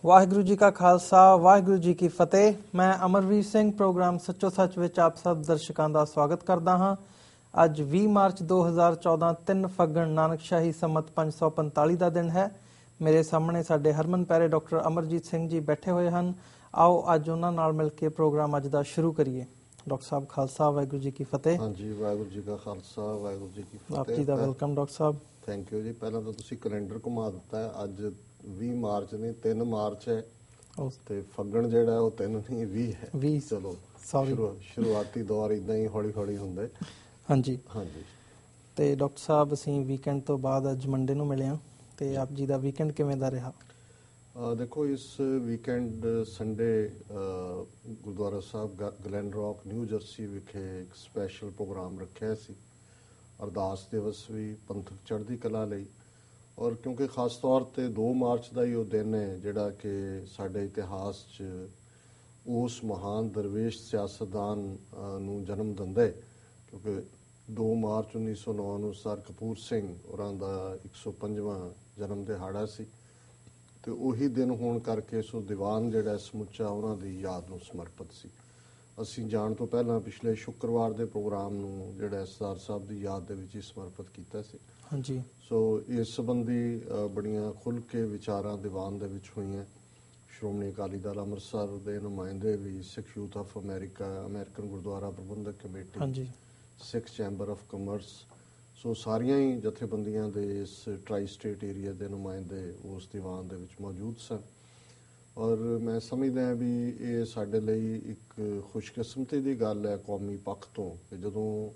ਵਾਹਿਗੁਰੂ ਜੀ ਕਾ ਖਾਲਸਾ ਵਾਹਿਗੁਰੂ ਜੀ ਕੀ ਫਤਿਹ। ਮੈਂ ਅਮਰਵੀਰ ਸਿੰਘ ਪ੍ਰੋਗਰਾਮ ਸੱਚੋ ਸੱਚ ਵਿੱਚ ਆਪ ਸਭ ਦਰਸ਼ਕਾਂ ਦਾ ਸਵਾਗਤ ਕਰਦਾ ਹਾਂ। ਅੱਜ 20 ਮਾਰਚ 2014 3 ਫੱਗਣ ਨਾਨਕਸ਼ਾਹੀ ਸੰਮਤ 545 ਦਾ ਦਿਨ ਹੈ। ਮੇਰੇ ਸਾਹਮਣੇ ਸਾਡੇ ਹਰਮਨ ਪਿਆਰੇ ਡਾਕਟਰ ਅਮਰਜੀਤ ਸਿੰਘ ਜੀ ਬੈਠੇ ਹੋਏ ਹਨ। ਆਓ ਅੱਜ ਉਹਨਾਂ ਨਾਲ ਮਿਲ ਕੇ ਪ੍ਰੋਗਰਾਮ ਅੱਜ ਦਾ ਸ਼ੁਰੂ ਕਰੀਏ। ਡਾਕਟਰ ਸਾਹਿਬ ਖਾਲਸਾ ਵਾਹਿਗੁਰੂ ਜੀ ਕੀ ਫਤਿਹ। ਹਾਂਜੀ, ਵਾਹਿਗੁਰੂ ਜੀ ਕਾ ਖਾਲਸਾ ਵਾਹਿਗੁਰੂ ਜੀ ਕੀ ਫਤਿਹ। ਆਪ ਜੀ ਦਾ welcome doctor Sahib. Thank you ਜੀ। ਪਹਿਲਾਂ ਤਾਂ ਤੁਸੀਂ ਕੈਲੰਡਰ ਘੁਮਾ ਦਿੱਤਾ ਹੈ। ਅੱਜ 20 ਮਾਰਚ ਨਹੀਂ 3 ਮਾਰਚ ਹੈ ਤੇ ਫੱਗਣ ਜਿਹੜਾ ਉਹ 3 ਨਹੀਂ 20 ਹੈ। 20 ਚਲੋ ਸੌਰੀ, ਸ਼ੁਰੂਆਤੀ ਦੌਰ ਇਦਾਂ ਹੀ ਹੌਲੀ ਹੌਲੀ ਹੁੰਦੇ। ਹਾਂਜੀ ਹਾਂਜੀ। ਤੇ ਡਾਕਟਰ ਸਾਹਿਬ ਅਸੀਂ ਵੀਕਐਂਡ ਤੋਂ ਬਾਅਦ ਅੱਜ ਮੰਡੇ ਨੂੰ ਮਿਲੇ ਹਾਂ ਤੇ ਆਪ ਜੀ ਦਾ ਵੀਕਐਂਡ ਕਿਵੇਂ ਦਾ ਰਿਹਾ? ਦੇਖੋ, ਇਸ ਵੀਕਐਂਡ ਸੰਡੇ ਗੁਰਦੁਆਰਾ ਸਾਹਿਬ ਗਲੈਨ ਰੌਕ ਨਿਊ ਜਰਸੀ ਵਿਖੇ ਇੱਕ ਸਪੈਸ਼ਲ ਪ੍ਰੋਗਰਾਮ ਰੱਖਿਆ ਸੀ। ਅਰਦਾਸ ਦਿਵਸ ਵੀ ਪੰਥਕ ਚੜ੍ਹਦੀ ਕਲਾ ਲਈ, ਔਰ ਕਿਉਂਕਿ ਖਾਸ ਤੌਰ 'ਤੇ 2 ਮਾਰਚ ਦਾ ਹੀ ਉਹ ਦਿਨ ਹੈ ਜਿਹੜਾ ਕਿ ਸਾਡੇ ਇਤਿਹਾਸ 'ਚ ਉਸ ਮਹਾਨ ਦਰਵੇਸ਼ ਸਿਆਸਤਦਾਨ ਨੂੰ ਜਨਮ ਦਿੰਦਾ ਹੈ। ਕਿਉਂਕਿ 2 ਮਾਰਚ 1909 ਨੂੰ ਸਰ ਕਪੂਰ ਸਿੰਘ ਹੋਰਾਂ ਦਾ 105ਵਾਂ ਜਨਮ ਦਿਹਾੜਾ ਸੀ ਤੇ ਉਹੀ ਦਿਨ ਹੋਣ ਕਰਕੇ ਸੋ ਦੀਵਾਨ ਜਿਹੜਾ ਸਮੁੱਚਾ ਉਹਨਾਂ ਦੀ ਯਾਦ ਨੂੰ ਸਮਰਪਿਤ ਸੀ। ਅਸੀਂ ਜਾਣ ਤੋਂ ਪਹਿਲਾਂ ਪਿਛਲੇ ਸ਼ੁੱਕਰਵਾਰ ਦੇ ਪ੍ਰੋਗਰਾਮ ਨੂੰ ਜਿਹੜਾ ਸਰਦਾਰ ਸਾਹਿਬ ਦੀ ਯਾਦ ਦੇ ਵਿੱਚ ਹੀ ਸਮਰਪਿਤ ਕੀਤਾ ਸੀ। ਹਾਂਜੀ। ਸੋ ਇਸ ਸੰਬੰਧੀ ਬੜੀਆਂ ਖੁੱਲ੍ਹ ਕੇ ਵਿਚਾਰਾਂ ਦੀਵਾਨ ਦੇ ਵਿੱਚ ਹੋਈਆਂ। ਸ਼੍ਰੋਮਣੀ ਅਕਾਲੀ ਦਲ ਅੰਮ੍ਰਿਤਸਰ ਦੇ ਨੁਮਾਇੰਦੇ ਵੀ, Sikh youth of America, American Gurdwara Prabandhak committee, ਹਾਂਜੀ, Sikh chamber of commerce, so ਸਾਰੀਆਂ ਹੀ ਜਥੇਬੰਦੀਆਂ ਦੇ ਇਸ ਟਰਾਈ ਸਟੇਟ ਏਰੀਆ ਦੇ ਨੁਮਾਇੰਦੇ ਉਸ ਦੀਵਾਨ ਦੇ ਵਿੱਚ ਮੌਜੂਦ ਸਨ। ਔਰ ਮੈਂ ਸਮਝਦਾ ਵੀ ਇਹ ਸਾਡੇ ਲਈ ਇੱਕ ਖੁਸ਼ਕਿਸਮਤੀ ਦੀ ਗੱਲ ਹੈ ਕੌਮੀ ਪੱਖ ਤੋਂ ਕਿ ਜਦੋਂ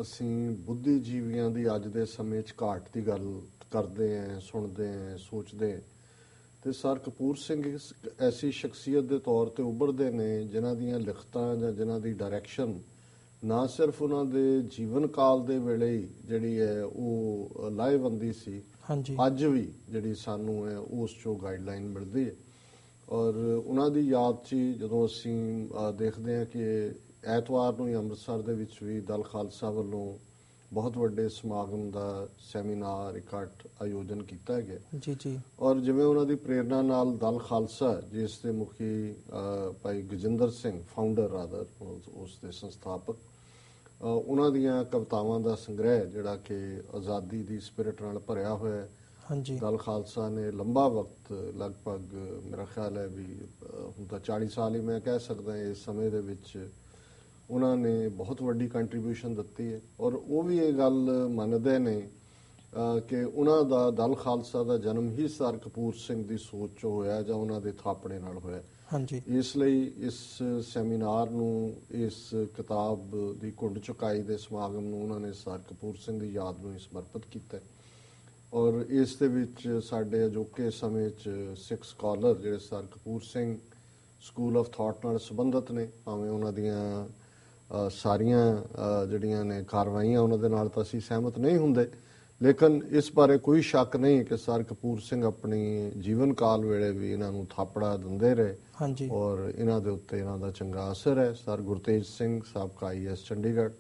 ਅਸੀਂ ਬੁੱਧੀਜੀਵੀਆਂ ਦੀ ਅੱਜ ਦੇ ਸਮੇਂ 'ਚ ਘਾਟ ਦੀ ਗੱਲ ਕਰਦੇ ਹਾਂ, ਸੁਣਦੇ ਹਾਂ, ਸੋਚਦੇ ਹਾਂ, ਤੇ ਸਰ ਕਪੂਰ ਸਿੰਘ ਐਸੀ ਸ਼ਖਸੀਅਤ ਦੇ ਤੌਰ 'ਤੇ ਉੱਭਰਦੇ ਨੇ ਜਿਨ੍ਹਾਂ ਦੀਆਂ ਲਿਖਤਾਂ ਜਾਂ ਜਿਨ੍ਹਾਂ ਦੀ ਡਾਇਰੈਕਸ਼ਨ ਨਾ ਸਿਰਫ ਉਹਨਾਂ ਦੇ ਜੀਵਨ ਕਾਲ ਦੇ ਵੇਲੇ ਹੀ ਜਿਹੜੀ ਹੈ ਉਹ ਲਾਹੇਵੰਦੀ ਸੀ, ਅੱਜ ਵੀ ਜਿਹੜੀ ਸਾਨੂੰ ਹੈ ਉਸ 'ਚੋਂ ਗਾਈਡਲਾਈਨ ਮਿਲਦੀ ਹੈ। ਔਰ ਉਹਨਾਂ ਦੀ ਯਾਦ 'ਚ ਜਦੋਂ ਅਸੀਂ ਦੇਖਦੇ ਹਾਂ ਕਿ ਐਤਵਾਰ ਨੂੰ ਹੀ ਅੰਮ੍ਰਿਤਸਰ ਦੇ ਵਿੱਚ ਵੀ ਦਲ ਖਾਲਸਾ ਵੱਲੋਂ ਬਹੁਤ ਵੱਡੇ ਸਮਾਗਮ ਦਾ ਸੈਮੀਨਾਰ ਇਕੱਠ ਆਯੋਜਨ ਕੀਤਾ ਗਿਆ ਜੀ ਜੀ। ਔਰ ਜਿਵੇਂ ਉਹਨਾਂ ਦੀ ਪ੍ਰੇਰਨਾ ਨਾਲ ਦਲ ਖਾਲਸਾ, ਜਿਸ ਦੇ ਮੁਖੀ ਭਾਈ ਗਜਿੰਦਰ ਸਿੰਘ, ਫਾਊਂਡਰ ਰਾਦਰ, ਉਸ ਦੇ ਸੰਸਥਾਪਕ, ਉਹਨਾਂ ਦੀਆਂ ਕਵਿਤਾਵਾਂ ਦਾ ਸੰਗ੍ਰਹਿ ਜਿਹੜਾ ਕਿ ਆਜ਼ਾਦੀ ਦੀ ਸਪਿਰਿਟ ਨਾਲ ਭਰਿਆ ਹੋਇਆ ਹੈ। ਹਾਂਜੀ। ਦਲ ਖਾਲਸਾ ਨੇ ਲੰਬਾ ਵਕਤ, ਲਗਭਗ ਮੇਰਾ ਖਿਆਲ ਹੈ ਵੀ ਹੁਣ ਤਾਂ 40 ਸਾਲ ਹੀ ਮੈਂ ਕਹਿ ਸਕਦਾ ਇਸ ਸਮੇਂ ਦੇ ਵਿੱਚ ਉਹਨਾਂ ਨੇ ਬਹੁਤ ਵੱਡੀ ਕੰਟਰੀਬਿਊਸ਼ਨ ਦਿੱਤੀ ਹੈ। ਔਰ ਉਹ ਵੀ ਇਹ ਗੱਲ ਮੰਨਦੇ ਨੇ ਕਿ ਉਹਨਾਂ ਦਾ ਦਲ ਖਾਲਸਾ ਦਾ ਜਨਮ ਹੀ ਸਰ ਕਪੂਰ ਸਿੰਘ ਦੀ ਸੋਚ 'ਚੋਂ ਹੋਇਆ ਜਾਂ ਉਹਨਾਂ ਦੇ ਥਾਪੜੇ ਨਾਲ ਹੋਇਆ। ਹਾਂਜੀ। ਇਸ ਲਈ ਇਸ ਸੈਮੀਨਾਰ ਨੂੰ, ਇਸ ਕਿਤਾਬ ਦੀ ਘੁੰਡ ਚੁਕਾਈ ਦੇ ਸਮਾਗਮ ਨੂੰ ਉਹਨਾਂ ਨੇ ਸਰ ਕਪੂਰ ਸਿੰਘ ਦੀ ਯਾਦ ਨੂੰ ਹੀ ਸਮਰਪਿਤ ਕੀਤਾ। ਔਰ ਇਸ ਦੇ ਵਿੱਚ ਸਾਡੇ ਅਜੋਕੇ ਸਮੇਂ 'ਚ ਸਿੱਖ ਸਕਾਲਰ ਜਿਹੜੇ sir Kapur Singh school of thought ਨਾਲ ਸੰਬੰਧਿਤ ਨੇ, ਭਾਵੇਂ ਉਹਨਾਂ ਦੀਆਂ ਸਾਰੀਆਂ ਜਿਹੜੀਆਂ ਨੇ ਕਾਰਵਾਈਆਂ ਉਹਨਾਂ ਦੇ ਨਾਲ ਤਾਂ ਅਸੀਂ ਸਹਿਮਤ ਨਹੀਂ ਹੁੰਦੇ, ਲੇਕਿਨ ਇਸ ਬਾਰੇ ਕੋਈ ਸ਼ੱਕ ਨਹੀਂ ਕਿ ਸਰ ਕਪੂਰ ਸਿੰਘ ਆਪਣੀ ਜੀਵਨ ਕਾਲ ਵੇਲੇ ਵੀ ਇਹਨਾਂ ਨੂੰ ਥਾਪੜਾ ਦਿੰਦੇ ਰਹੇ। ਹਾਂਜੀ। ਔਰ ਇਹਨਾਂ ਦੇ ਉੱਤੇ ਇਹਨਾਂ ਦਾ ਚੰਗਾ ਅਸਰ ਹੈ। ਸਰ ਗੁਰਤੇਜ ਸਿੰਘ ਸਾਬਕਾ IAS ਚੰਡੀਗੜ੍ਹ,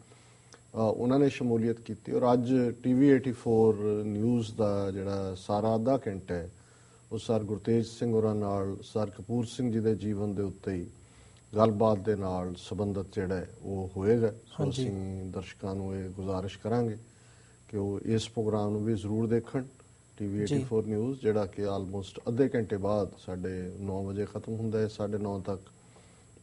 ਉਹਨਾਂ ਨੇ ਸ਼ਮੂਲੀਅਤ ਕੀਤੀ। ਔਰ ਅੱਜ TV 84 ਨਿਊਜ਼ ਦਾ ਜਿਹੜਾ ਸਾਰਾ ਅੱਧਾ ਘੰਟਾ ਹੈ ਉਹ ਸਰ ਗੁਰਤੇਜ ਸਿੰਘ ਹੋਰਾਂ ਨਾਲ ਸਰ ਕਪੂਰ ਸਿੰਘ ਜੀ ਦੇ ਜੀਵਨ ਦੇ ਉੱਤੇ ਹੀ ਗੱਲਬਾਤ ਦੇ ਨਾਲ ਸੰਬੰਧਿਤ ਜਿਹੜਾ ਹੈ ਉਹ ਹੋਏਗਾ। ਸੋ ਅਸੀਂ ਦਰਸ਼ਕਾਂ ਨੂੰ ਇਹ ਗੁਜ਼ਾਰਿਸ਼ ਕਰਾਂਗੇ ਕਿ ਉਹ ਇਸ ਪ੍ਰੋਗਰਾਮ ਨੂੰ ਵੀ ਜ਼ਰੂਰ ਦੇਖਣ। TV 84 ਨਿਊਜ਼ ਜਿਹੜਾ ਕਿ ਆਲਮੋਸਟ ਅੱਧੇ ਘੰਟੇ ਬਾਅਦ ਸਾਡੇ 9 ਵਜੇ ਖਤਮ ਹੁੰਦਾ ਹੈ, 9:30 ਤੱਕ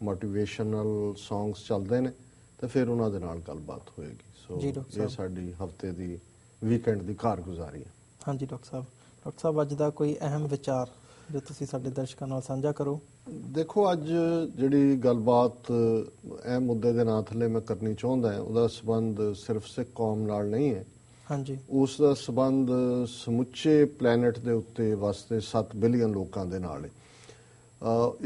ਮੋਟੀਵੇਸ਼ਨਲ ਸੌਂਗਸ ਚੱਲਦੇ ਨੇ ਤੇ ਫਿਰ ਉਹਨਾਂ ਦੇ ਨਾਲ ਗੱਲਬਾਤ ਹੋਏਗੀ। ਸੋ ਇਹ ਸਾਡੀ ਹਫਤੇ ਦੀ ਵੀਕਐਂਡ ਦੀ ਕਾਰਗੁਜ਼ਾਰੀ ਹੈ। ਹਾਂਜੀ ਡਾਕਟਰ ਸਾਹਿਬ ਅੱਜ ਦਾ ਕੋਈ ਅਹਿਮ ਵਿਚਾਰ ਜੋ ਤੁਸੀਂ ਸਾਡੇ ਦਰਸ਼ਕਾਂ ਨਾਲ ਸਾਂਝਾ ਕਰੋ। ਦੇਖੋ, ਅੱਜ ਜਿਹੜੀ ਗੱਲਬਾਤ ਇਹ ਮੁੱਦੇ ਦੇ ਨਾਂ ਥੱਲੇ ਮੈਂ ਕਰਨੀ ਚਾਹੁੰਦਾ ਉਹਦਾ ਸਬੰਧ ਸਿਰਫ ਸਿੱਖ ਕੌਮ ਨਾਲ ਨਹੀਂ ਹੈ। ਹਾਂਜੀ। ਉਸ ਦਾ ਸਬੰਧ ਸਮੁੱਚੇ ਪਲੈਨਟ ਦੇ ਉੱਤੇ ਵਸਦੇ 7 ਬਿਲੀਅਨ ਲੋਕਾਂ ਦੇ ਨਾਲ ਹੈ।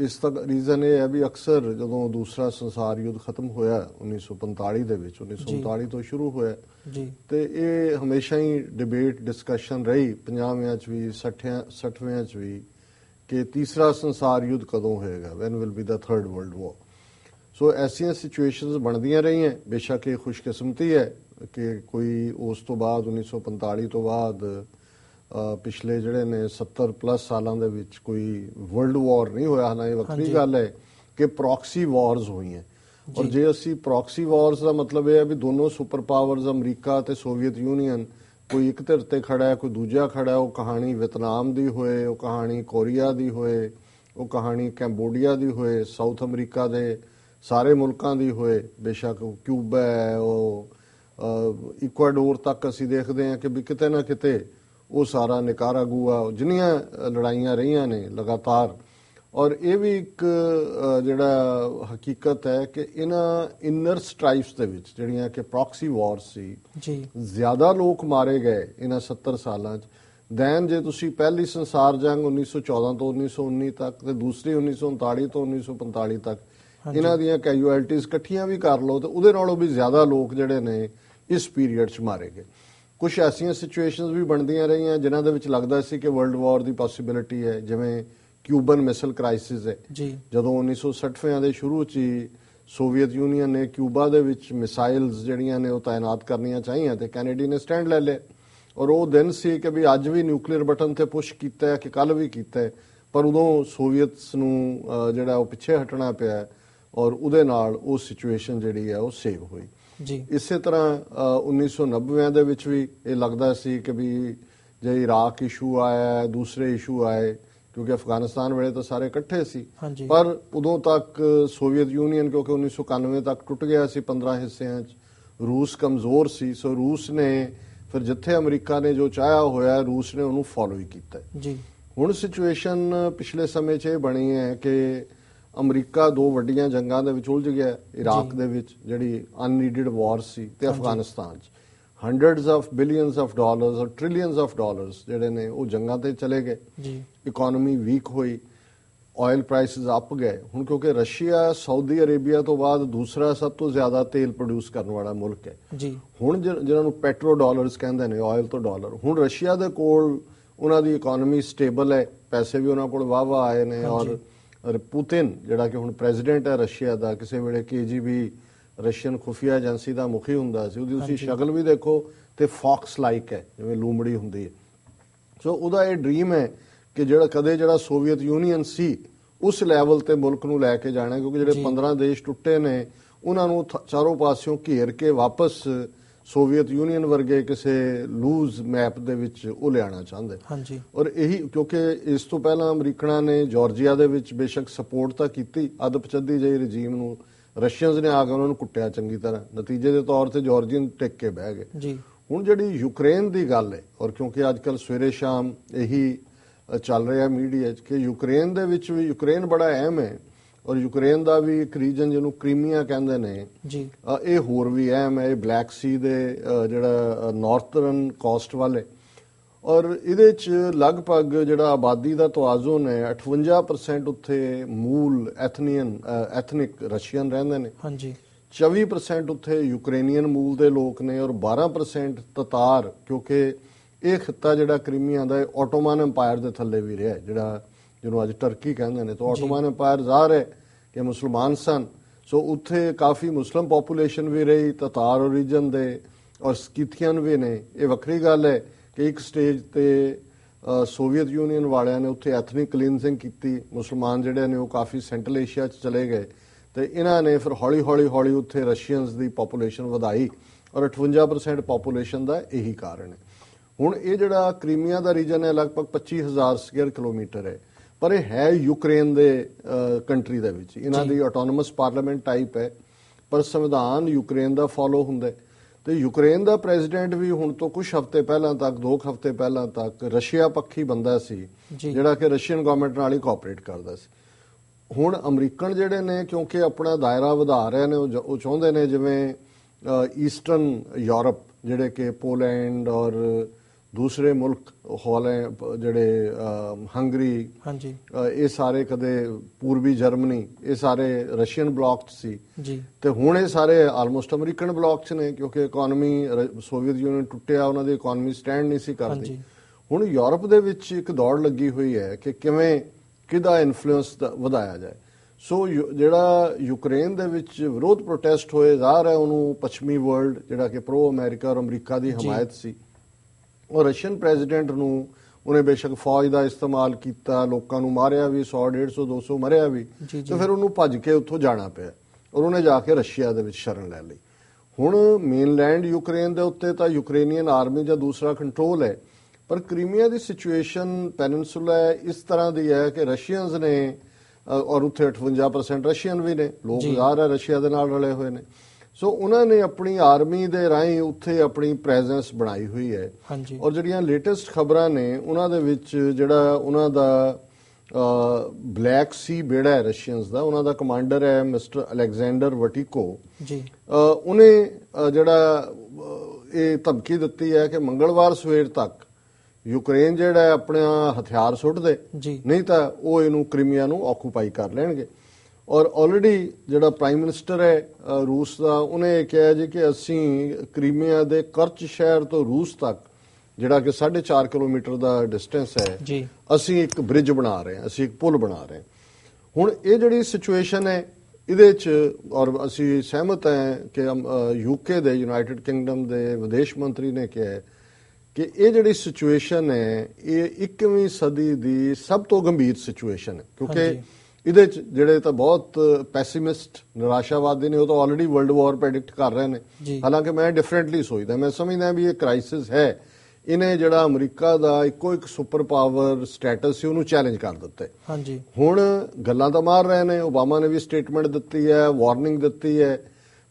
ਇਸ ਦਾ ਰੀਜ਼ਨ ਇਹ ਹੈ ਵੀ ਅਕਸਰ ਜਦੋਂ ਦੂਸਰਾ ਸੰਸਾਰ ਯੁੱਧ ਖਤਮ ਹੋਇਆ 1945 ਦੇ ਵਿੱਚ, 1939 ਤੋਂ ਸ਼ੁਰੂ ਹੋਇਆ ਤੇ ਇਹ ਹਮੇਸ਼ਾ ਹੀ ਡਿਬੇਟ ਡਿਸਕਸ਼ਨ ਰਹੀ 50ਵਿਆਂ 'ਚ ਵੀ 60ਵਿਆਂ 'ਚ ਵੀ ਕਿ ਤੀਸਰਾ ਸੰਸਾਰ ਯੁੱਧ ਕਦੋਂ ਹੋਏਗਾ, when will be the third world war. So ਐਸੀਆਂ ਸਿਚੁਏਸ਼ਨਸ ਬਣਦੀਆਂ ਰਹੀਆਂ। ਬੇਸ਼ੱਕ ਇਹ ਖੁਸ਼ਕਿਸਮਤੀ ਹੈ ਕਿ ਕੋਈ ਉਸ ਤੋਂ ਬਾਅਦ 1945 ਤੋਂ ਬਾਅਦ ਪਿਛਲੇ ਜਿਹੜੇ ਨੇ 70 ਪਲੱਸ ਸਾਲਾਂ ਦੇ ਵਿੱਚ ਕੋਈ ਵਰਲਡ ਵਾਰ ਨਹੀਂ ਹੋਇਆ। ਨਾ ਇਹ ਵੱਖਰੀ ਗੱਲ ਹੈ ਕਿ ਪ੍ਰੌਕਸੀ ਵਾਰਸ ਹੋਈਆਂ। ਔਰ ਜੇ ਅਸੀਂ ਪ੍ਰੌਕਸੀ ਵਾਰਸ ਦਾ ਮਤਲਬ ਇਹ ਹੈ ਵੀ ਦੋਨੋਂ ਸੁਪਰ ਪਾਵਰਸ ਅਮਰੀਕਾ ਤੇ ਸੋਵੀਅਤ ਯੂਨੀਅਨ ਕੋਈ ਇੱਕ ਧਿਰ ਤੇ ਖੜਾ ਹੈ, ਕੋਈ ਦੂਜਾ ਖੜਾ ਹੈ। ਉਹ ਕਹਾਣੀ ਵੀਅਤਨਾਮ ਦੀ ਹੋਏ, ਉਹ ਕਹਾਣੀ ਕੋਰੀਆ ਦੀ ਹੋਏ, ਉਹ ਕਹਾਣੀ ਕੰਬੋਡੀਆ ਦੀ ਹੋਏ, ਸਾਊਥ ਅਮਰੀਕਾ ਦੇ ਸਾਰੇ ਮੁਲਕਾਂ ਦੀ ਹੋਏ, ਬੇਸ਼ੱਕ ਕਿਊਬਾ ਹੈ, ਉਹ ਇਕਵਾਡੋਰ ਤੱਕ ਅਸੀਂ ਦੇਖਦੇ ਹਾਂ ਕਿ ਵੀ ਕਿਤੇ ਨਾ ਕਿਤੇ ਉਹ ਸਾਰਾ ਨਿਕਾਰਾਗੂਆ, ਜਿੰਨੀਆਂ ਲੜਾਈਆਂ ਰਹੀਆਂ ਨੇ ਲਗਾਤਾਰ। ਔਰ ਇਹ ਵੀ ਇੱਕ ਜਿਹੜਾ ਹਕੀਕਤ ਹੈ ਕਿ ਇਹਨਾਂ ਇਨਰ ਸਟ੍ਰਾਈਫਸ ਦੇ ਵਿੱਚ ਜਿਹੜੀਆਂ ਕਿ ਪ੍ਰੌਕਸੀ ਵਾਰਸ ਸੀ, ਜ਼ਿਆਦਾ ਲੋਕ ਮਾਰੇ ਗਏ ਇਹਨਾਂ 70 ਸਾਲਾਂ 'ਚ ਦੈਨ ਜੇ ਤੁਸੀਂ ਪਹਿਲੀ ਸੰਸਾਰ ਜੰਗ 1914 ਤੋਂ 1919 ਤੱਕ ਤੇ ਦੂਸਰੀ 1939 ਤੋਂ 1945 ਤੱਕ ਇਹਨਾਂ ਦੀਆਂ ਕੈਜੂਅਲਟੀਜ਼ ਇਕੱਠੀਆਂ ਵੀ ਕਰ ਲਓ ਤੇ ਉਹਦੇ ਨਾਲੋਂ ਵੀ ਜ਼ਿਆਦਾ ਲੋਕ ਜਿਹੜੇ ਨੇ ਇਸ ਪੀਰੀਅਡ 'ਚ ਮਾਰੇ ਗਏ। ਕੁਝ ਐਸੀਆਂ ਸਿਚੁਏਸ਼ਨਸ ਵੀ ਬਣਦੀਆਂ ਰਹੀਆਂ ਜਿਨ੍ਹਾਂ ਦੇ ਵਿੱਚ ਲੱਗਦਾ ਸੀ ਕਿ ਵਰਲਡ ਵਾਰ ਦੀ ਪੋਸੀਬਿਲਿਟੀ ਹੈ, ਜਿਵੇਂ ਕਿਊਬਨ ਮਿਸਲ ਕ੍ਰਾਈਸਿਸ ਹੈ। ਜਦੋਂ 1960 ਦੇ ਸ਼ੁਰੂ 'ਚ ਹੀ ਸੋਵੀਅਤ ਯੂਨੀਅਨ ਨੇ ਕਿਊਬਾ ਦੇ ਵਿੱਚ ਮਿਸਾਈਲਸ ਜਿਹੜੀਆਂ ਨੇ ਉਹ ਤਾਇਨਾਤ ਕਰਨੀਆਂ ਚਾਹੀਆਂ ਤੇ ਕੈਨੇਡੀ ਨੇ ਸਟੈਂਡ ਲੈ ਲਿਆ। ਔਰ ਉਹ ਦਿਨ ਸੀ ਕਿ ਵੀ ਅੱਜ ਵੀ ਨਿਊਕਲੀਅਰ ਬਟਨ ਤੇ ਪੁਸ਼ ਕੀਤਾ ਹੈ ਕਿ ਕੱਲ ਵੀ ਕੀਤਾ ਹੈ, ਪਰ ਉਦੋਂ ਸੋਵੀਅਤਸ ਨੂੰ ਜਿਹੜਾ ਉਹ ਪਿੱਛੇ ਹਟਣਾ ਪਿਆ ਔਰ ਉਹਦੇ ਨਾਲ ਉਹ ਸਿਚੁਏਸ਼ਨ ਜਿਹੜੀ ਹੈ ਉਹ ਸੇਵ ਹੋਈ। ਇਸੇ ਤਰ੍ਹਾਂ 1990 ਦੇ ਵਿੱਚ ਵੀ ਇਹ ਲੱਗਦਾ ਸੀ ਕਿ ਵੀ ਜੇ ਇਰਾਕ ਇਸ਼ੂ ਆਇਆ, ਦੂਸਰੇ ਇਸ਼ੂ ਆਏ, ਕਿਉਂਕਿ ਅਫਗਾਨਿਸਤਾਨ ਵੇਲੇ ਤਾਂ ਸਾਰੇ ਇਕੱਠੇ ਸੀ, ਪਰ ਉਦੋਂ ਤੱਕ ਸੋਵੀਅਤ ਯੂਨੀਅਨ ਕਿਉਂਕਿ 1991 ਤੱਕ ਟੁੱਟ ਗਿਆ ਸੀ 15 ਹਿੱਸਿਆਂ 'ਚ, ਰੂਸ ਕਮਜ਼ੋਰ ਸੀ। ਸੋ ਰੂਸ ਨੇ ਫਿਰ ਜਿੱਥੇ ਅਮਰੀਕਾ ਨੇ ਜੋ ਚਾਹਿਆ ਹੋਇਆ ਰੂਸ ਨੇ ਉਹਨੂੰ ਫੋਲੋ ਹੀ ਕੀਤਾ। ਹੁਣ ਸਿਚੁਏਸ਼ਨ ਪਿਛਲੇ ਸਮੇਂ 'ਚ ਇਹ ਬਣੀ ਹੈ ਕਿ ਅਮਰੀਕਾ ਦੋ ਵੱਡੀਆਂ ਜੰਗਾਂ ਦੇ ਵਿੱਚ ਉਲਝ ਗਿਆ, ਇਰਾਕ ਦੇ ਵਿੱਚ ਜਿਹੜੀ ਅਨਨੀਡਡ ਵਾਰ ਸੀ ਤੇ ਅਫਗਾਨਿਸਤਾਨ 'ਚ hundreds of billions of dollars or trillions of dollars ਜਿਹੜੇ ਨੇ ਉਹ ਜੰਗਾਂ ਤੇ ਚਲੇ ਗਏ। ਇਕਨੋਮੀ ਵੀਕ ਹੋਈ, ਆਇਲ ਪ੍ਰਾਈਸਿਸ ਅੱਪ ਗਏ। ਹੁਣ ਕਿਉਂਕਿ ਰਸ਼ੀਆ ਸਾਊਦੀ ਅਰੇਬੀਆ ਤੋਂ ਬਾਅਦ ਦੂਸਰਾ ਸਭ ਤੋਂ ਜ਼ਿਆਦਾ ਤੇਲ ਪ੍ਰੋਡਿਊਸ ਕਰਨ ਵਾਲਾ ਮੁਲਕ ਹੈ। ਹੁਣ ਜਿਹਨਾਂ ਨੂੰ ਪੈਟਰੋ ਡਾਲਰਸ ਕਹਿੰਦੇ ਨੇ, ਆਇਲ ਤੋਂ ਡਾਲਰ, ਹੁਣ ਰਸ਼ੀਆ ਦੇ ਕੋਲ ਉਹਨਾਂ ਦੀ ਇਕਨੋਮੀ ਸਟੇਬਲ ਹੈ, ਪੈਸੇ ਵੀ ਉਹਨਾਂ ਕੋਲ ਵਾਹ ਆਏ ਨੇ। ਔਰ ਪੁਤਿਨ ਜਿਹੜਾ ਕਿ ਹੁਣ ਪ੍ਰੈਜ਼ੀਡੈਂਟ ਹੈ ਰਸ਼ੀਆ ਦਾ, ਕਿਸੇ ਵੇਲੇ KGB ਰਸ਼ੀਅਨ ਖੁਫੀਆ ਏਜੰਸੀ ਦਾ ਮੁਖੀ ਹੁੰਦਾ ਸੀ, ਉਹਦੀ ਤੁਸੀਂ ਸ਼ਕਲ ਵੀ ਦੇਖੋ ਤੇ ਫੌਕਸ ਲਾਈਕ ਹੈ, ਜਿਵੇਂ ਲੂੰਬੜੀ ਹੁੰਦੀ ਹੈ। ਸੋ ਉਹਦਾ ਇਹ ਡ੍ਰੀਮ ਹੈ ਕਿ ਜਿਹੜਾ ਸੋਵੀਅਤ ਯੂਨੀਅਨ ਸੀ ਉਸ ਲੈਵਲ ਤੇ ਮੁਲਕ ਨੂੰ ਲੈ ਕੇ ਜਾਣਾ, ਕਿਉਂਕਿ ਜਿਹੜੇ 15 ਦੇਸ਼ ਟੁੱਟੇ ਨੇ ਉਹਨਾਂ ਨੂੰ ਚਾਰੋਂ ਪਾਸਿਓਂ ਘੇਰ ਕੇ ਵਾਪਸ ਸੋਵੀਅਤ ਯੂਨੀਅਨ ਵਰਗੇ ਕਿਸੇ ਲੂਜ਼ ਮੈਪ ਦੇ ਵਿੱਚ ਉਹ ਲਿਆਉਣਾ ਚਾਹੁੰਦੇ। ਔਰ ਇਹੀ ਕਿਉਂਕਿ ਇਸ ਤੋਂ ਪਹਿਲਾਂ ਅਮਰੀਕਨਾਂ ਨੇ ਜਾਰਜੀਆ ਦੇ ਵਿੱਚ ਬੇਸ਼ੱਕ ਸਪੋਰਟ ਤਾਂ ਕੀਤੀ ਅਦਪਚੱਦੀ ਜਿਹੀ ਰਜੀਮ ਨੂੰ, ਰਸ਼ੀਅਨਸ ਨੇ ਆ ਕੇ ਉਹਨਾਂ ਨੂੰ ਕੁੱਟਿਆ ਚੰਗੀ ਤਰ੍ਹਾਂ, ਨਤੀਜੇ ਦੇ ਤੌਰ ਤੇ ਜਾਰਜੀਅਨ ਟਿਕ ਕੇ ਬਹਿ ਗਏ। ਹੁਣ ਜਿਹੜੀ ਯੂਕਰੇਨ ਦੀ ਗੱਲ ਹੈ, ਔਰ ਕਿਉਂਕਿ ਅੱਜ ਕੱਲ ਸਵੇਰੇ ਸ਼ਾਮ ਇਹੀ ਚੱਲ ਰਿਹਾ ਮੀਡੀਆ 'ਚ ਕਿ ਯੂਕਰੇਨ ਦੇ ਵਿੱਚ ਵੀ, ਯੂਕਰੇਨ ਬੜਾ ਅਹਿਮ ਹੈ ਔਰ ਯੂਕਰੇਨ ਦਾ ਵੀ ਇੱਕ ਰੀਜਨ ਜਿਹਨੂੰ ਕ੍ਰੀਮੀਆ ਕਹਿੰਦੇ ਨੇ ਇਹ ਹੋਰ ਵੀ ਅਹਿਮ ਹੈ। ਇਹ ਬਲੈਕ ਸੀ ਦੇ ਜਿਹੜਾ ਨਾਰਥਰਨ ਕੋਸਟ ਵਾਲੇ, ਔਰ ਇਹਦੇ 'ਚ ਲਗਭਗ ਜਿਹੜਾ ਆਬਾਦੀ ਦਾ ਤਵਾਜ਼ੁਨ ਹੈ 58% ਉੱਥੇ ਮੂਲ ਐਥਨਿਕ ਰਸ਼ੀਅਨ ਰਹਿੰਦੇ ਨੇ, 24% ਉੱਥੇ ਯੂਕਰੇਨੀਅਨ ਮੂਲ ਦੇ ਲੋਕ ਨੇ ਔਰ 12% ਤਤਾਰ, ਕਿਉਂਕਿ ਇਹ ਖਿੱਤਾ ਜਿਹੜਾ ਕ੍ਰੀਮੀਆ ਦਾ ਇਹ ਆਟੋਮਨ ਐਮਪਾਇਰ ਦੇ ਥੱਲੇ ਵੀ ਰਿਹਾ, ਜਿਹੜਾ ਜਿਹਨੂੰ ਅੱਜ ਟਰਕੀ ਕਹਿੰਦੇ ਨੇ। ਤਾਂ ਆਟੋਮਨ ਐਮਪਾਇਰ ਜ਼ਾਹਰ ਹੈ ਕਿ ਮੁਸਲਮਾਨ ਸਨ, ਸੋ ਉੱਥੇ ਕਾਫੀ ਮੁਸਲਿਮ ਪੋਪੂਲੇਸ਼ਨ ਵੀ ਰਹੀ, ਤਤਾਰ ਓਰੀਜਨ ਦੇ ਔਰ ਸਕੀਥੀਅਨ ਵੀ ਨੇ। ਇਹ ਵੱਖਰੀ ਗੱਲ ਹੈ ਕਿ ਇੱਕ ਸਟੇਜ ਤੇ ਸੋਵੀਅਤ ਯੂਨੀਅਨ ਵਾਲਿਆਂ ਨੇ ਉੱਥੇ ਐਥਨਿਕ ਕਲੀਨਜ਼ਿੰਗ ਕੀਤੀ, ਮੁਸਲਮਾਨ ਜਿਹੜੇ ਨੇ ਉਹ ਕਾਫੀ ਸੈਂਟਰਲ ਏਸ਼ੀਆ 'ਚ ਚਲੇ ਗਏ ਤੇ ਇਹਨਾਂ ਨੇ ਫਿਰ ਹੌਲੀ ਉੱਥੇ ਰਸ਼ੀਅਨਸ ਦੀ ਪੋਪੂਲੇਸ਼ਨ ਵਧਾਈ ਔਰ 58% ਪੋਪੂਲੇਸ਼ਨ ਦਾ ਇਹੀ ਕਾਰਨ ਹੈ। ਹੁਣ ਇਹ ਜਿਹੜਾ ਕ੍ਰੀਮੀਆ ਦਾ ਰੀਜਨ ਹੈ ਲਗਭਗ 25,000 ਸਕੁਅਰ ਕਿਲੋਮੀਟਰ ਹੈ, ਪਰ ਇਹ ਹੈ ਯੂਕਰੇਨ ਦੇ ਕੰਟਰੀ ਦੇ ਵਿੱਚ, ਇਹਨਾਂ ਦੀ ਆਟੋਨੋਮਸ ਪਾਰਲੀਮੈਂਟ ਟਾਈਪ ਹੈ, ਪਰ ਸੰਵਿਧਾਨ ਯੂਕਰੇਨ ਦਾ ਫੋਲੋ ਹੁੰਦਾ ਤੇ ਯੂਕਰੇਨ ਦਾ ਪ੍ਰੈਜ਼ੀਡੈਂਟ ਵੀ ਹੁਣ ਤੋਂ ਕੁਝ ਹਫ਼ਤੇ ਪਹਿਲਾਂ ਤੱਕ, 2 ਹਫ਼ਤੇ ਪਹਿਲਾਂ ਤੱਕ ਰਸ਼ੀਆ ਪੱਖੀ ਬੰਦਾ ਸੀ, ਜਿਹੜਾ ਕਿ ਰਸ਼ੀਅਨ ਗਵਰਨਮੈਂਟ ਨਾਲ ਹੀ ਕੋਆਪਰੇਟ ਕਰਦਾ ਸੀ। ਹੁਣ ਅਮਰੀਕਨ ਜਿਹੜੇ ਨੇ ਕਿਉਂਕਿ ਆਪਣਾ ਦਾਇਰਾ ਵਧਾ ਰਹੇ ਨੇ, ਉਹ ਚਾਹੁੰਦੇ ਨੇ ਜਿਵੇਂ ਈਸਟਰਨ ਯੂਰਪ ਜਿਹੜੇ ਕਿ ਪੋਲੈਂਡ ਔਰ ਦੂਸਰੇ ਮੁਲਕ ਜਿਹੜੇ ਹੰਗਰੀ, ਇਹ ਸਾਰੇ ਕਦੇ ਪੂਰਬੀ ਜਰਮਨੀ, ਇਹ ਸਾਰੇ ਰਸ਼ੀਅਨ ਬਲਾਕ 'ਚ ਸੀ ਤੇ ਹੁਣ ਇਹ ਸਾਰੇ ਆਲਮੋਸਟ ਅਮਰੀਕਨ ਬਲਾਕ 'ਚ ਨੇ, ਕਿਉਂਕਿ ਇਕਨੋਮੀ ਸੋਵੀਅਤ ਯੂਨੀਅਨ ਟੁੱਟਿਆ, ਉਹਨਾਂ ਦੀ ਇਕਨੋਮੀ ਸਟੈਂਡ ਨਹੀਂ ਸੀ ਕਰਦੀ। ਹੁਣ ਯੂਰਪ ਦੇ ਵਿੱਚ ਇੱਕ ਦੌੜ ਲੱਗੀ ਹੋਈ ਹੈ ਕਿ ਕਿਵੇਂ ਕਿਹਦਾ ਇਨਫਲੂਐਂਸ ਵਧਾਇਆ ਜਾਏ। ਸੋ ਜਿਹੜਾ ਯੂਕਰੇਨ ਦੇ ਵਿੱਚ ਵਿਰੋਧ ਪ੍ਰੋਟੈਸਟ ਹੋਏ, ਜ਼ਾਹਰ ਹੈ ਉਹਨੂੰ ਪੱਛਮੀ ਵਰਲਡ ਜਿਹੜਾ ਕਿ ਪ੍ਰੋ ਅਮਰੀਕਾ ਔਰ ਅਮਰੀਕਾ ਦੀ ਹਮਾਇਤ ਸੀ, ਔਰ ਰਸ਼ੀਅਨ ਪ੍ਰੈਜ਼ੀਡੈਂਟ ਨੂੰ ਉਹਨੇ ਬੇਸ਼ੱਕ ਫੌਜ ਦਾ ਇਸਤੇਮਾਲ ਕੀਤਾ, ਲੋਕਾਂ ਨੂੰ ਮਾਰਿਆ ਵੀ, 100 150 200 ਮਰਿਆ ਵੀ, ਤੇ ਫਿਰ ਉਹਨੂੰ ਭੱਜ ਕੇ ਉੱਥੋਂ ਜਾਣਾ ਪਿਆ ਔਰ ਉਹਨੇ ਜਾ ਕੇ ਰਸ਼ੀਆ ਦੇ ਵਿੱਚ ਸ਼ਰਨ ਲੈ ਲਈ। ਹੁਣ ਮੇਨਲੈਂਡ ਯੂਕਰੇਨ ਦੇ ਉੱਤੇ ਤਾਂ ਯੂਕਰੇਨੀਅਨ ਆਰਮੀ ਜਾਂ ਦੂਸਰਾ ਕੰਟਰੋਲ ਹੈ, ਪਰ ਕ੍ਰੀਮੀਆ ਦੀ ਸਿਚੁਏਸ਼ਨ ਪੈਨਿਨਸੂਲਾ ਇਸ ਤਰ੍ਹਾਂ ਦੀ ਹੈ ਕਿ ਰਸ਼ੀਅਨਸ ਨੇ, ਔਰ ਉੱਥੇ 58% ਰਸ਼ੀਅਨ ਵੀ ਨੇ, ਲੋਕ ਜ਼ਿਆਦਾ ਰਸ਼ੀਆ ਦੇ ਨਾਲ ਰਲੇ ਹੋਏ ਨੇ, ਸੋ ਉਹਨਾਂ ਨੇ ਆਪਣੀ ਆਰਮੀ ਦੇ ਰਾਹੀਂ ਉੱਥੇ ਆਪਣੀ ਪ੍ਰੈਜ਼ੈਂਸ ਬਣਾਈ ਹੋਈ ਹੈ। ਔਰ ਜਿਹੜੀਆਂ ਲੇਟੈਸਟ ਖਬਰਾਂ ਨੇ ਉਹਨਾਂ ਦੇ ਵਿੱਚ ਜਿਹੜਾ ਉਹਨਾਂ ਦਾ ਬਲੈਕ ਸੀ ਬੇੜਾ ਹੈ ਰਸ਼ੀਅਨਸ ਦਾ, ਉਹਨਾਂ ਦਾ ਕਮਾਂਡਰ ਹੈ ਮਿਸਟਰ ਅਲੈਗਜ਼ੈਂਡਰ ਵਟੀਕੋ ਜੀ, ਉਹਨੇ ਜਿਹੜਾ ਇਹ ਧਮਕੀ ਦਿੱਤੀ ਹੈ ਕਿ ਮੰਗਲਵਾਰ ਸਵੇਰ ਤੱਕ ਯੂਕਰੇਨ ਜਿਹੜਾ ਆਪਣਾ ਹਥਿਆਰ ਸੁੱਟ ਦੇ, ਨਹੀਂ ਤਾਂ ਉਹ ਇਹਨੂੰ ਕ੍ਰੀਮੀਆ ਨੂੰ ਆਕੂਪਾਈ ਕਰ ਲੈਣਗੇ। ਔਰ ਆਲਰੇਡੀ ਜਿਹੜਾ ਪ੍ਰਾਈਮ ਮਿਨਿਸਟਰ ਹੈ ਰੂਸ ਦਾ, ਉਹਨੇ ਇਹ ਕਿਹਾ ਜੀ ਕਿ ਅਸੀਂ ਕ੍ਰੀਮੀਆ ਦੇ ਕਰਚ ਸ਼ਹਿਰ ਤੋਂ ਰੂਸ ਤੱਕ ਜਿਹੜਾ ਕਿ 4.5 ਕਿਲੋਮੀਟਰ ਦਾ ਡਿਸਟੈਂਸ ਹੈ, ਅਸੀਂ ਇੱਕ ਬ੍ਰਿਜ ਬਣਾ ਰਹੇ ਹਾਂ, ਅਸੀਂ ਇੱਕ ਪੁਲ ਬਣਾ ਰਹੇ ਹਾਂ। ਹੁਣ ਇਹ ਜਿਹੜੀ ਸਿਚੁਏਸ਼ਨ ਹੈ ਇਹਦੇ 'ਚ, ਔਰ ਅਸੀਂ ਸਹਿਮਤ ਹਾਂ ਕਿ ਯੂਕੇ ਦੇ, ਯੂਨਾਈਟਿਡ ਕਿੰਗਡਮ ਦੇ ਵਿਦੇਸ਼ ਮੰਤਰੀ ਨੇ ਕਿਹਾ ਕਿ ਇਹ ਜਿਹੜੀ ਸਿਚੁਏਸ਼ਨ ਹੈ ਇਹ 21ਵੀਂ ਸਦੀ ਦੀ ਸਭ ਤੋਂ ਗੰਭੀਰ ਸਿਚੁਏਸ਼ਨ ਹੈ, ਕਿਉਂਕਿ ਇਹਦੇ 'ਚ ਜਿਹੜੇ ਤਾਂ ਬਹੁਤ ਪੈਸੀਮਿਸਟ ਨਿਰਾਸ਼ਾਵਾਦੀ ਨੇ ਉਹ ਤਾਂ ਆਲਰੇਡੀ ਵਰਲਡ ਵਾਰ ਪ੍ਰੈਡਿਕਟ ਕਰ ਰਹੇ ਨੇ, ਹਾਲਾਂਕਿ ਮੈਂ ਡਿਫਰੈਂਟਲੀ ਸੋਚਦਾ। ਮੈਂ ਸਮਝਦਾ ਵੀ ਇਹ ਕ੍ਰਾਈਸਿਸ ਹੈ, ਇਹਨੇ ਜਿਹੜਾ ਅਮਰੀਕਾ ਦਾ ਇੱਕੋ ਇੱਕ ਸੁਪਰ ਪਾਵਰ ਸਟੇਟਸ ਸੀ ਉਹਨੂੰ ਚੈਲੰਜ ਕਰ ਦਿੱਤਾ। ਹੁਣ ਗੱਲਾਂ ਤਾਂ ਮਾਰ ਰਹੇ ਨੇ, ਓਬਾਮਾ ਨੇ ਵੀ ਸਟੇਟਮੈਂਟ ਦਿੱਤੀ ਹੈ, ਵਾਰਨਿੰਗ ਦਿੱਤੀ ਹੈ,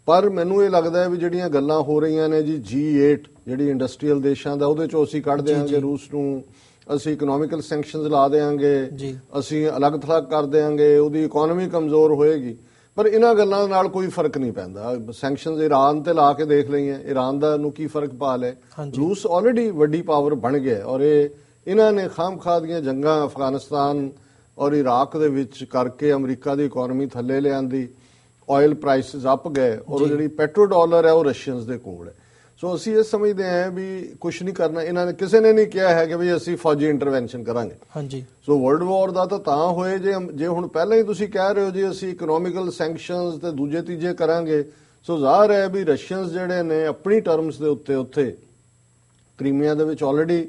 ਪਰ ਮੈਨੂੰ ਇਹ ਲੱਗਦਾ ਹੈ ਵੀ ਜਿਹੜੀਆਂ ਗੱਲਾਂ ਹੋ ਰਹੀਆਂ ਨੇ ਜੀ G8 ਜਿਹੜੀ ਇੰਡਸਟਰੀਅਲ ਦੇਸ਼ਾਂ ਦਾ, ਉਹਦੇ 'ਚੋਂ ਅਸੀਂ ਕੱਢ ਦਿਆਂਗੇ ਰੂਸ ਨੂੰ, ਅਸੀਂ ਇਕਨੋਮਿਕਲ ਸੈਂਕਸ਼ਨਸ ਲਾ ਦੇਾਂਗੇ, ਅਸੀਂ ਅਲੱਗ ਥਲੱਗ ਕਰ ਦੇਾਂਗੇ, ਉਹਦੀ ਇਕਨੋਮੀ ਕਮਜ਼ੋਰ ਹੋਏਗੀ, ਪਰ ਇਹਨਾਂ ਗੱਲਾਂ ਨਾਲ ਕੋਈ ਫਰਕ ਨਹੀਂ ਪੈਂਦਾ। ਸੈਂਕਸ਼ਨਸ ਈਰਾਨ ਤੇ ਲਾ ਕੇ ਦੇਖ ਲਈਆਂ, ਈਰਾਨ ਦਾ ਨੂੰ ਕੀ ਫਰਕ ਪਾ ਲਿਆ। ਰੂਸ ਆਲਰੇਡੀ ਵੱਡੀ ਪਾਵਰ ਬਣ ਗਿਆ ਔਰ ਇਹਨਾਂ ਨੇ ਖਾਮਖਾਹ ਦੀਆਂ ਜੰਗਾਂ ਅਫਗਾਨਿਸਤਾਨ ਔਰ ਇਰਾਕ ਦੇ ਵਿੱਚ ਕਰਕੇ ਅਮਰੀਕਾ ਦੀ ਇਕਨੋਮੀ ਥੱਲੇ ਲਿਆਂਦੀ, ਆਇਲ ਪ੍ਰਾਈਸਿਸ ਅੱਪ ਗਏ ਔਰ ਜਿਹੜੀ ਪੈਟਰੋ ਡਾਲਰ ਹੈ ਉਹ ਰਸ਼ੀਅਨਸ ਦੇ ਕੋਲ ਹੈ। ਸੋ ਅਸੀਂ ਇਹ ਸਮਝਦੇ ਹਾਂ ਵੀ ਕੁਝ ਨਹੀਂ ਕਰਨਾ, ਇਹਨਾਂ ਨੇ ਕਿਸੇ ਨੇ ਨਹੀਂ ਕਿਹਾ ਹੈ ਕਿ ਵੀ ਅਸੀਂ ਫੌਜੀ ਇੰਟਰਵੈਂਸ਼ਨ ਕਰਾਂਗੇ। ਸੋ ਵਰਲਡ ਵਾਰ ਦਾ ਤਾਂ ਹੋਏ ਜੇ ਹੁਣ ਪਹਿਲਾਂ ਹੀ ਤੁਸੀਂ ਕਹਿ ਰਹੇ ਹੋ ਜੀ ਅਸੀਂ ਇਕਨੋਮਿਕਲ ਸੈਂਕਸ਼ਨਸ ਤੇ ਦੂਜੇ ਤੀਜੇ ਕਰਾਂਗੇ, ਸੋ ਜ਼ਾਹਰ ਹੈ ਵੀ ਰਸ਼ੀਅਨਸ ਜਿਹੜੇ ਨੇ ਆਪਣੀ ਟਰਮਸ ਦੇ ਉੱਤੇ ਉੱਥੇ ਕ੍ਰੀਮੀਆ ਦੇ ਵਿੱਚ ਆਲਰੇਡੀ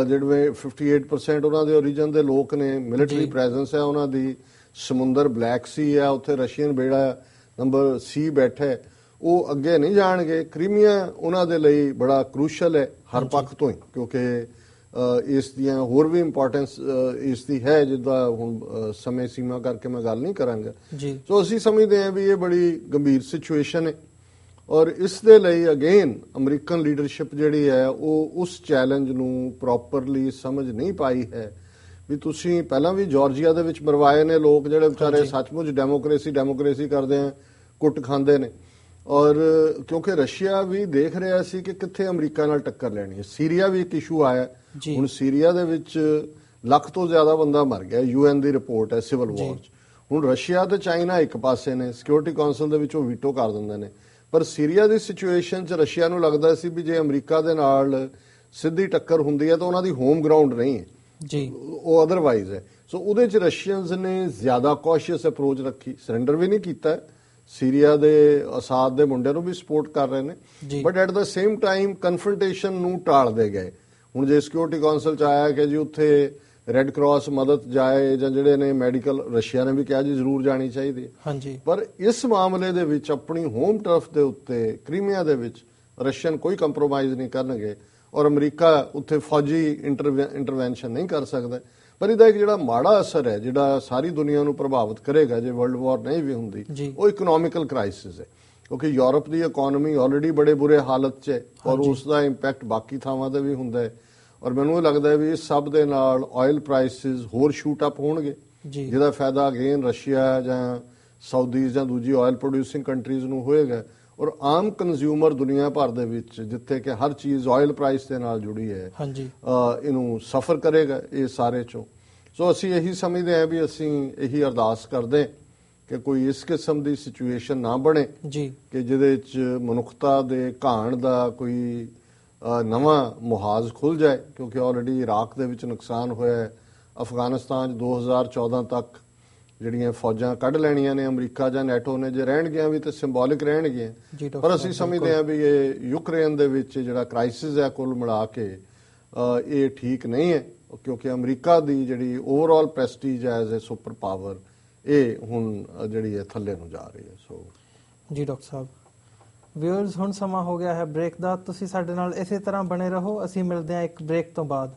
ਜਿਹੜੇ 58% ਉਹਨਾਂ ਦੇ ਓਰੀਜਨ ਦੇ ਲੋਕ ਨੇ, ਮਿਲਟਰੀ ਪ੍ਰੈਜ਼ੈਂਸ ਹੈ ਉਹਨਾਂ ਦੀ, ਸਮੁੰਦਰ ਬਲੈਕ ਸੀ ਹੈ, ਉੱਥੇ ਰਸ਼ੀਅਨ ਬੇੜਾ ਨੰਬਰ C ਬੈਠਾ ਹੈ, ਉਹ ਅੱਗੇ ਨਹੀਂ ਜਾਣਗੇ। ਕ੍ਰੀਮੀਆ ਉਹਨਾਂ ਦੇ ਲਈ ਬੜਾ ਕ੍ਰੂਸ਼ਲ ਹੈ ਹਰ ਪੱਖ ਤੋਂ ਹੀ, ਕਿਉਂਕਿ ਇਸ ਦੀਆਂ ਹੋਰ ਵੀ ਇੰਪੋਰਟੈਂਸ ਇਸ ਦੀ ਹੈ, ਜਿੱਦਾਂ ਹੁਣ ਸਮੇਂ ਸੀਮਾ ਕਰਕੇ ਮੈਂ ਗੱਲ ਨਹੀਂ ਕਰਾਂਗਾ। ਸੋ ਅਸੀਂ ਸਮਝਦੇ ਹਾਂ ਵੀ ਇਹ ਬੜੀ ਗੰਭੀਰ ਸਿਚੁਏਸ਼ਨ ਹੈ ਔਰ ਇਸ ਦੇ ਲਈ ਅਗੇਨ ਅਮਰੀਕਨ ਲੀਡਰਸ਼ਿਪ ਜਿਹੜੀ ਹੈ ਉਹ ਉਸ ਚੈਲੰਜ ਨੂੰ ਪ੍ਰੋਪਰਲੀ ਸਮਝ ਨਹੀਂ ਪਾਈ ਹੈ। ਵੀ ਤੁਸੀਂ ਪਹਿਲਾਂ ਵੀ ਜਾਰਜੀਆ ਦੇ ਵਿੱਚ ਮਰਵਾਏ ਨੇ ਲੋਕ ਜਿਹੜੇ ਵਿਚਾਰੇ ਸੱਚਮੁੱਚ ਡੈਮੋਕ੍ਰੇਸੀ ਕਰਦੇ ਆ, ਕੁੱਟ ਖਾਂਦੇ ਨੇ, ਔਰ ਕਿਉਂਕਿ ਰਸ਼ੀਆ ਵੀ ਦੇਖ ਰਿਹਾ ਸੀ ਕਿ ਕਿੱਥੇ ਅਮਰੀਕਾ ਨਾਲ ਟੱਕਰ ਲੈਣੀ ਹੈ। ਸੀਰੀਆ ਵੀ ਇੱਕ ਇਸ਼ੂ ਆਇਆ, ਹੁਣ ਸੀਰੀਆ ਦੇ ਵਿੱਚ 1 ਲੱਖ ਤੋਂ ਜ਼ਿਆਦਾ ਬੰਦਾ ਮਰ ਗਿਆ, UN ਦੀ ਰਿਪੋਰਟ ਹੈ ਸਿਵਲ ਵਾਰ 'ਚ। ਹੁਣ ਰਸ਼ੀਆ ਤੇ ਚਾਈਨਾ ਇੱਕ ਪਾਸੇ ਨੇ, ਸਿਕਿਉਰਿਟੀ ਕਾਉਂਸਲ ਦੇ ਵਿੱਚ ਉਹ ਵੀਟੋ ਕਰ ਦਿੰਦੇ ਨੇ, ਪਰ ਸੀਰੀਆ ਦੀ ਸਿਚੁਏਸ਼ਨ 'ਚ ਰਸ਼ੀਆ ਨੂੰ ਲੱਗਦਾ ਸੀ ਵੀ ਜੇ ਅਮਰੀਕਾ ਦੇ ਨਾਲ ਸਿੱਧੀ ਟੱਕਰ ਹੁੰਦੀ ਹੈ ਤਾਂ ਉਹਨਾਂ ਦੀ ਹੋਮ ਗਰਾਊਂਡ ਨਹੀਂ ਹੈ ਉਹ ਅਦਰਵਾਈਜ਼ ਹੈ। ਸੋ ਉਹਦੇ 'ਚ ਰਸ਼ੀਅਨਸ ਨੇ ਜ਼ਿਆਦਾ ਕੌਸ਼ੀਅਸ ਅਪਰੋਚ ਰੱਖੀ, ਸਰੈਂਡਰ ਵੀ ਨਹੀਂ ਕੀਤਾ, ਸੀਰੀਆ ਦੇ ਅਸਾਦ ਦੇ ਮੁੰਡਿਆਂ ਨੂੰ ਵੀ ਸਪੋਰਟ ਕਰ ਰਹੇ ਨੇ, but at the same time confrontation ਨੂੰ ਟਾਲਦੇ ਗਏ। ਹੁਣ ਜੇ ਸਿਕਿਉਰਿਟੀ ਕਾਉਂਸਲ 'ਚ ਆਇਆ ਕਿ ਜੀ ਉੱਥੇ ਰੈੱਡ ਕਰਾਸ ਮਦਦ ਜਾਏ ਜਾਂ ਜਿਹੜੇ ਨੇ ਮੈਡੀਕਲ, ਰਸ਼ੀਆ ਨੇ ਵੀ ਕਿਹਾ ਜੀ ਜ਼ਰੂਰ ਜਾਣੀ ਚਾਹੀਦੀ ਹੈ, ਪਰ ਇਸ ਮਾਮਲੇ ਦੇ ਵਿੱਚ ਆਪਣੀ ਹੋਮ ਟਰਫ ਦੇ ਉੱਤੇ ਕ੍ਰੀਮੀਆ ਦੇ ਵਿੱਚ ਰਸ਼ੀਅਨ ਕੋਈ ਕੰਪਰੋਮਾਈਜ਼ ਨਹੀਂ ਕਰਨਗੇ ਔਰ ਅਮਰੀਕਾ ਉੱਥੇ ਫੌਜੀ ਇੰਟਰਵੈਂਸ਼ਨ ਨਹੀਂ ਕਰ ਸਕਦਾ। ਪਰ ਇਹਦਾ ਇੱਕ ਜਿਹੜਾ ਮਾੜਾ ਅਸਰ ਹੈ ਜਿਹੜਾ ਸਾਰੀ ਦੁਨੀਆ ਨੂੰ ਪ੍ਰਭਾਵਿਤ ਕਰੇਗਾ ਜੇ ਵਰਲਡ ਵਾਰ ਨਹੀਂ ਵੀ ਹੁੰਦੀ, ਉਹ ਇਕਨੋਮਿਕਲ ਕ੍ਰਾਈਸਿਸ ਹੈ, ਕਿਉਂਕਿ ਯੂਰਪ ਦੀ ਇਕਨੋਮੀ ਆਲਰੇਡੀ ਬੜੇ ਬੁਰੇ ਹਾਲਤ 'ਚ ਹੈ ਔਰ ਉਸ ਦਾ ਇੰਪੈਕਟ ਬਾਕੀ ਥਾਵਾਂ ਤੇ ਵੀ ਹੁੰਦਾ ਹੈ। ਔਰ ਮੈਨੂੰ ਇਹ ਲੱਗਦਾ ਵੀ ਇਸ ਸਭ ਦੇ ਨਾਲ ਆਇਲ ਪ੍ਰਾਈਸਿਸ ਹੋਰ ਸ਼ੂਟ ਅਪ ਹੋਣਗੇ, ਜਿਹਦਾ ਫਾਇਦਾ ਅਗੇਨ ਰਸ਼ੀਆ ਜਾਂ ਸਾਊਦੀਜ਼ ਜਾਂ ਦੂਜੀ ਆਇਲ ਪ੍ਰੋਡਿਊਸਿੰਗ ਕੰਟਰੀਜ਼ ਨੂੰ ਹੋਏਗਾ ਔਰ ਆਮ ਕੰਜ਼ਿਊਮਰ ਦੁਨੀਆ ਭਰ ਦੇ ਵਿੱਚ ਜਿੱਥੇ ਕਿ ਹਰ ਚੀਜ਼ ਆਇਲ ਪ੍ਰਾਈਸ ਦੇ ਨਾਲ ਜੁੜੀ ਹੈ ਇਹਨੂੰ ਸਫਰ ਕਰੇਗਾ ਇਹ ਸਾਰੇ ਚੋਂ। ਸੋ ਅਸੀਂ ਇਹੀ ਸਮਝਦੇ ਹਾਂ ਵੀ ਅਸੀਂ ਇਹੀ ਅਰਦਾਸ ਕਰਦੇ ਕਿ ਕੋਈ ਇਸ ਕਿਸਮ ਦੀ ਸਿਚੁਏਸ਼ਨ ਨਾ ਬਣੇ ਕਿ ਜਿਹਦੇ 'ਚ ਮਨੁੱਖਤਾ ਦੇ ਘਾਣ ਦਾ ਕੋਈ ਨਵਾਂ ਮੁਹਾਜ਼ ਖੁੱਲ ਜਾਏ, ਕਿਉਂਕਿ ਆਲਰੇਡੀ ਇਰਾਕ ਦੇ ਵਿੱਚ ਨੁਕਸਾਨ ਹੋਇਆ ਹੈ, ਅਫਗਾਨਿਸਤਾਨ 'ਚ 2014 ਤੱਕ ਜਿਹੜੀਆਂ ਫੌਜਾਂ ਕੱਢ ਲੈਣੀਆਂ ਨੇ ਅਮਰੀਕਾ ਜਾਂ ਨੈਟੋ ਨੇ, ਜੇ ਰਹਿਣਗੀਆਂ ਵੀ ਤਾਂ ਸਿੰਬੋਲਿਕ ਰਹਿਣਗੀਆਂ, ਪਰ ਅਸੀਂ ਸਮਝਦੇ ਹਾਂ ਵੀ ਇਹ ਯੂਕਰੇਨ ਦੇ ਵਿੱਚ ਜਿਹੜਾ ਕ੍ਰਾਈਸਿਸ ਹੈ ਕੁੱਲ ਮਿਲਾ ਕੇ ਇਹ ਠੀਕ ਨਹੀਂ ਹੈ, ਕਿਉਂਕਿ ਅਮਰੀਕਾ ਦੀ ਜਿਹੜੀ overall prestige as a super power ਇਹ ਹੁਣ ਜਿਹੜੀ ਹੈ ਥੱਲੇ ਨੂੰ ਜਾ ਰਹੀ ਹੈ। ਸੋ ਜੀ ਡਾਕਟਰ ਸਾਹਿਬ, ਵਿਊਅਰਸ ਹੁਣ ਸਮਾਂ ਹੋ ਗਿਆ ਹੈ ਬ੍ਰੇਕ ਦਾ। ਤੁਸੀਂ ਸਾਡੇ ਨਾਲ ਇਸੇ ਤਰ੍ਹਾਂ ਬਣੇ ਰਹੋ, ਅਸੀਂ ਮਿਲਦੇ ਹਾਂ ਇੱਕ ਬ੍ਰੇਕ ਤੋਂ ਬਾਅਦ।